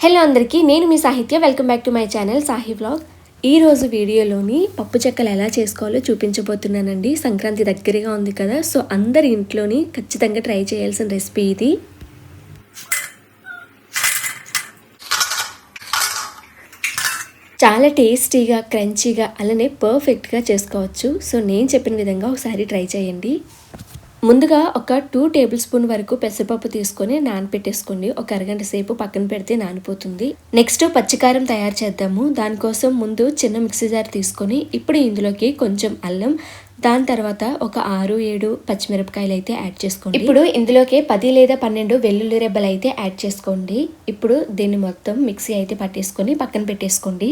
Hello అందరికీ, నేను మీ Sahitya. Welcome back to my channel Sahi vlog. ఈ రోజు వీడియోలోని పప్పు చెక్కలు ఎలా చేసుకోవాలో చూపించబోతున్నానండి. సంక్రాంతి దగ్గరగా ఉంది కదా, సో అందరి ఇంట్లోని ఖచ్చితంగా ట్రై చేయాల్సిన రెసిపీ ఇది. చాలా టేస్టీగా, క్రంచీగా, అలానే పర్ఫెక్ట్గా చేసుకోవచ్చు. సో నేను చెప్పిన విధంగా ఒకసారి ట్రై చేయండి. ముందుగా ఒక 2 టేబుల్ స్పూన్ వరకు పెసరపప్పు తీసుకొని నానపెట్టేసుకోండి. ఒక అరగంట సేపు పక్కన పెడితే నానిపోతుంది. నెక్స్ట్ పచ్చికారం తయారు చేద్దాము. దానికోసం ముందు చిన్న మిక్సీ జార్ తీసుకొని ఇప్పుడు ఇందులోకి కొంచెం అల్లం, దాని తర్వాత ఒక 6-7 పచ్చిమిరపకాయలు అయితే యాడ్ చేసుకోండి. ఇప్పుడు ఇందులోకి 10 లేదా 12 వెల్లుల్లి రెబ్బలు అయితే యాడ్ చేసుకోండి. ఇప్పుడు దీన్ని మొత్తం మిక్సీ అయితే పట్టేసుకొని పక్కన పెట్టేసుకోండి.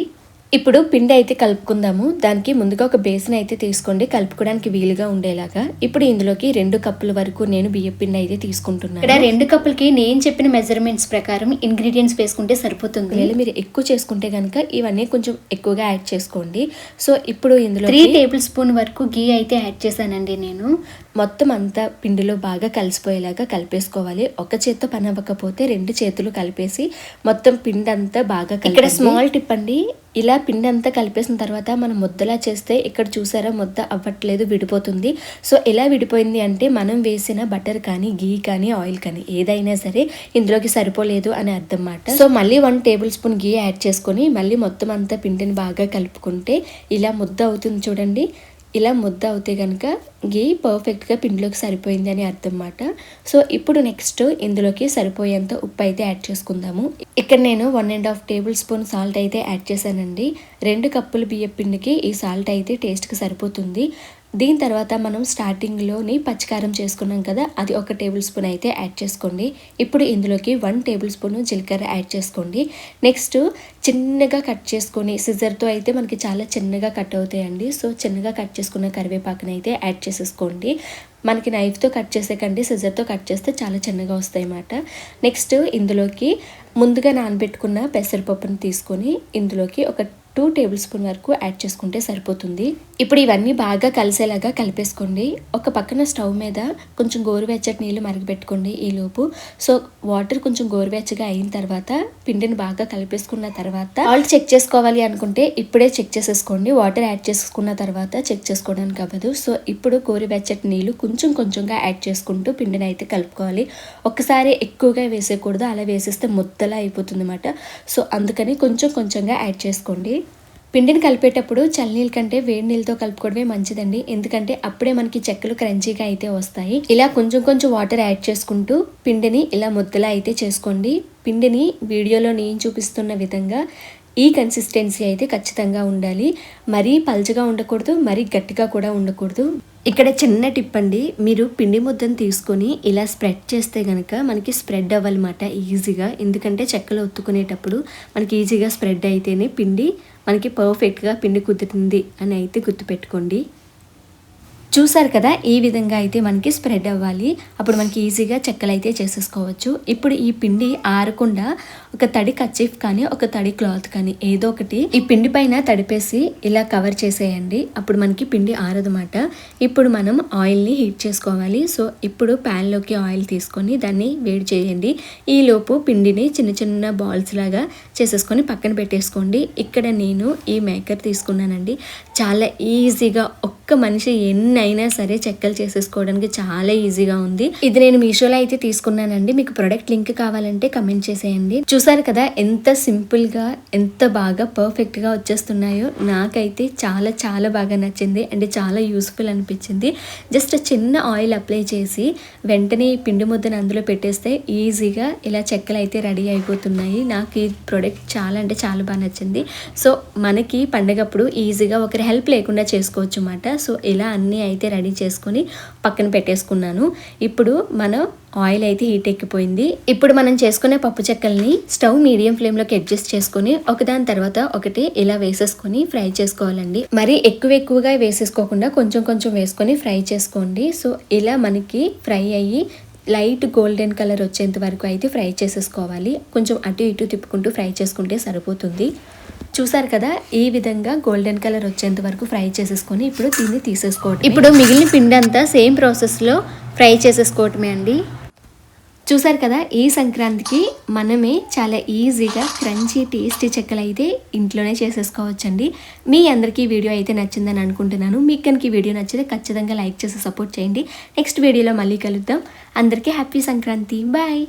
ఇప్పుడు పిండి అయితే కలుపుకుందాము. దానికి ముందుగా ఒక బేసిన్ అయితే తీసుకోండి, కలుపుకోవడానికి వీలుగా ఉండేలాగా. ఇప్పుడు ఇందులోకి 2 కప్పుల వరకు నేను బియ్యం పిండి అయితే తీసుకుంటున్నాను. ఇక్కడ 2 కప్పులకి నేను చెప్పిన మెజర్మెంట్స్ ప్రకారం ఇంగ్రీడియంట్స్ వేసుకుంటే సరిపోతుంది. లేదా మీరు ఎక్కువ చేసుకుంటే కనుక ఇవన్నీ కొంచెం ఎక్కువగా యాడ్ చేసుకోండి. సో ఇప్పుడు ఇందులో 3 టేబుల్ స్పూన్ వరకు గీ అయితే యాడ్ చేశానండి. నేను మొత్తం అంతా పిండిలో బాగా కలిసిపోయేలాగా కలిపేసుకోవాలి. ఒక చేత్తో పని అవ్వకపోతే 2 చేతులు కలిపేసి మొత్తం పిండి అంతా బాగా ఇక్కడ స్మాల్ టిప్ అండి. ఇలా పిండి అంతా కలిపేసిన తర్వాత మనం ముద్దలా చేస్తే ఇక్కడ చూసారా ముద్ద అవ్వట్లేదు, విడిపోతుంది. సో ఎలా విడిపోయింది అంటే మనం వేసిన బటర్ కానీ, గీ కానీ, ఆయిల్ కానీ ఏదైనా సరే ఇందులోకి సరిపోలేదు అని అర్థం మాట. సో మళ్ళీ 1 టేబుల్ స్పూన్ గీ యాడ్ చేసుకొని మళ్ళీ మొత్తం అంతా పిండిని బాగా కలుపుకుంటే ఇలా ముద్ద అవుతుంది చూడండి. ఇలా ముద్ద అవుతే కనుక గీ పర్ఫెక్ట్గా పిండిలోకి సరిపోయింది అని అర్థం మాట. సో ఇప్పుడు నెక్స్ట్ ఇందులోకి సరిపోయేంత ఉప్పు అయితే యాడ్ చేసుకుందాము. ఇక్కడ నేను 1.5 టేబుల్ స్పూన్ సాల్ట్ అయితే యాడ్ చేశానండి. 2 కప్పుల బియ్యం పిండికి ఈ సాల్ట్ అయితే టేస్ట్కి సరిపోతుంది. దీని తర్వాత మనం స్టార్టింగ్లోని పచ్చికారం చేసుకున్నాం కదా, అది 1 టేబుల్ స్పూన్ అయితే యాడ్ చేసుకోండి. ఇప్పుడు ఇందులోకి 1 టేబుల్ స్పూన్ జీలకర్ర యాడ్ చేసుకోండి. నెక్స్ట్ చిన్నగా కట్ చేసుకొని సిజర్తో అయితే మనకి చాలా చిన్నగా కట్ అవుతాయండి. సో చిన్నగా కట్ చేసుకున్న కరివేపాకుని అయితే యాడ్ చేసేసుకోండి. మనకి నైఫ్తో కట్ చేసే కంటే సిజర్తో కట్ చేస్తే చాలా చిన్నగా వస్తాయి అన్నమాట. నెక్స్ట్ ఇందులోకి ముందుగా నానబెట్టుకున్న పెసరపప్పుని తీసుకొని ఇందులోకి ఒక 2 టేబుల్ స్పూన్ వరకు యాడ్ చేసుకుంటే సరిపోతుంది. ఇప్పుడు ఇవన్నీ బాగా కలిసేలాగా కలిపేసుకోండి. ఒక పక్కన స్టవ్ మీద కొంచెం గోరువెచ్చటి నీళ్ళు మరగబెట్టుకోండి ఈలోపు. సో వాటర్ కొంచెం గోరువెచ్చగా అయిన తర్వాత పిండిని బాగా కలిపేసుకున్న తర్వాత సాల్ట్ చెక్ చేసుకోవాలి అనుకుంటే ఇప్పుడే చెక్ చేసేసుకోండి. వాటర్ యాడ్ చేసుకున్న తర్వాత చెక్ చేసుకోవడానికి అవ్వదు. సో ఇప్పుడు గోరువెచ్చటి నీళ్ళు కొంచెం కొంచెంగా యాడ్ చేసుకుంటూ పిండిని అయితే కలుపుకోవాలి. ఒక్కసారి ఎక్కువగా వేసేయకూడదు, అలా వేసేస్తే ముద్దలా అయిపోతుంది అన్నమాట. సో అందుకని కొంచెం కొంచెంగా యాడ్ చేసుకోండి. పిండిని కలిపేటప్పుడు చల్లనీళ్ళ కంటే వేడి నీళ్ళతో కలుపుకోవడమే మంచిదండి. ఎందుకంటే అప్పుడే మనకి చెక్కలు క్రంచీగా అయితే వస్తాయి. ఇలా కొంచెం కొంచెం వాటర్ యాడ్ చేసుకుంటూ పిండిని ఇలా ముద్దలా అయితే చేసుకోండి. పిండిని వీడియోలో నేను చూపిస్తున్న విధంగా ఈ కన్సిస్టెన్సీ అయితే ఖచ్చితంగా ఉండాలి. మరీ పల్చగా ఉండకూడదు, మరీ గట్టిగా కూడా ఉండకూడదు. ఇక్కడ చిన్న టిప్ అండి, మీరు పిండి ముద్దను తీసుకొని ఇలా స్ప్రెడ్ చేస్తే కనుక మనకి స్ప్రెడ్ అవ్వాలన్నమాట ఈజీగా. ఎందుకంటే చెక్కలు ఒత్తుకునేటప్పుడు మనకి ఈజీగా స్ప్రెడ్ అయితేనే పిండి మనకి పర్ఫెక్ట్గా పిండి కుదురుతుంది అని అయితే గుర్తుపెట్టుకోండి. చూసారు కదా, ఈ విధంగా అయితే మనకి స్ప్రెడ్ అవ్వాలి. అప్పుడు మనకి ఈజీగా చెక్కలు అయితే చేసేసుకోవచ్చు. ఇప్పుడు ఈ పిండి ఆరకుండా ఒక తడి కర్చీఫ్ కానీ, ఒక తడి క్లాత్ కానీ ఏదో ఒకటి ఈ పిండి పైన తడిపేసి ఇలా కవర్ చేసేయండి. అప్పుడు మనకి పిండి ఆరదన్నమాట. ఇప్పుడు మనం ఆయిల్ని హీట్ చేసుకోవాలి. సో ఇప్పుడు ప్యాన్లోకి ఆయిల్ తీసుకొని దాన్ని వేడి చేయండి. ఈలోపు పిండిని చిన్న చిన్న బాల్స్ లాగా చేసేసుకొని పక్కన పెట్టేసుకోండి. ఇక్కడ నేను ఈ మేకర్ తీసుకున్నానండి. చాలా ఈజీగా ఒక్క మనిషి ఎన్నైనా సరే చెక్కలు చేసేసుకోవడానికి చాలా ఈజీగా ఉంది. ఇది నేను మీషోలో అయితే తీసుకున్నానండి. మీకు ప్రొడక్ట్ లింక్ కావాలంటే కమెంట్ చేసేయండి. చూసారు కదా ఎంత సింపుల్ గా, ఎంత బాగా పర్ఫెక్ట్ గా వచ్చేస్తున్నాయో. నాకైతే చాలా చాలా బాగా నచ్చింది అండ్ చాలా యూస్ఫుల్ అనిపించింది. జస్ట్ చిన్న ఆయిల్ అప్లై చేసి వెంటనే పిండి ముద్దను అందులో పెట్టేస్తే ఈజీగా ఇలా చెక్కలు అయితే రెడీ అయిపోతున్నాయి. నాకు ఈ ప్రోడక్ట్ చాలా అంటే చాలా బాగా నచ్చింది. సో మనకి పండగప్పుడు ఈజీగా ఒకరి హెల్ప్ లేకుండా చేసుకోవచ్చు అన్నమాట. సో ఇలా అన్నీ అయితే రెడీ చేసుకొని పక్కన పెట్టేసుకున్నాను. ఇప్పుడు మనం ఆయిల్ అయితే హీట్ ఎక్కిపోయింది. ఇప్పుడు మనం చేసుకునే పప్పు చెక్కల్ని స్టవ్ మీడియం ఫ్లేమ్లోకి అడ్జస్ట్ చేసుకొని ఒకదాని తర్వాత ఒకటి ఇలా వేసేసుకొని ఫ్రై చేసుకోవాలండి. మరి ఎక్కువగా వేసేసుకోకుండా కొంచెం కొంచెం వేసుకొని ఫ్రై చేసుకోండి. సో ఇలా మనకి ఫ్రై అయ్యి లైట్ గోల్డెన్ కలర్ వచ్చేంత వరకు అయితే ఫ్రై చేసేసుకోవాలి. కొంచెం అటు ఇటు తిప్పుకుంటూ ఫ్రై చేసుకుంటే సరిపోతుంది. చూసారు కదా, ఈ విధంగా గోల్డెన్ కలర్ వచ్చేంత వరకు ఫ్రై చేసేసుకొని ఇప్పుడు దీన్ని తీసేసుకోవడం. ఇప్పుడు మిగిలిన పిండి అంతా సేమ్ ప్రాసెస్లో ఫ్రై చేసేసుకోవటమే అండి. చూసారు కదా, ఈ సంక్రాంతికి మనమే చాలా ఈజీగా క్రంచీ టేస్టీ చెక్కలు అయితే ఇంట్లోనే చేసేసుకోవచ్చండి. మీ అందరికీ వీడియో అయితే నచ్చిందని అనుకుంటున్నాను. మీకు కనుక ఈ వీడియో నచ్చితే ఖచ్చితంగా లైక్ చేసి సపోర్ట్ చేయండి. నెక్స్ట్ వీడియోలో మళ్ళీ కలుద్దాం. అందరికీ హ్యాపీ సంక్రాంతి. బాయ్.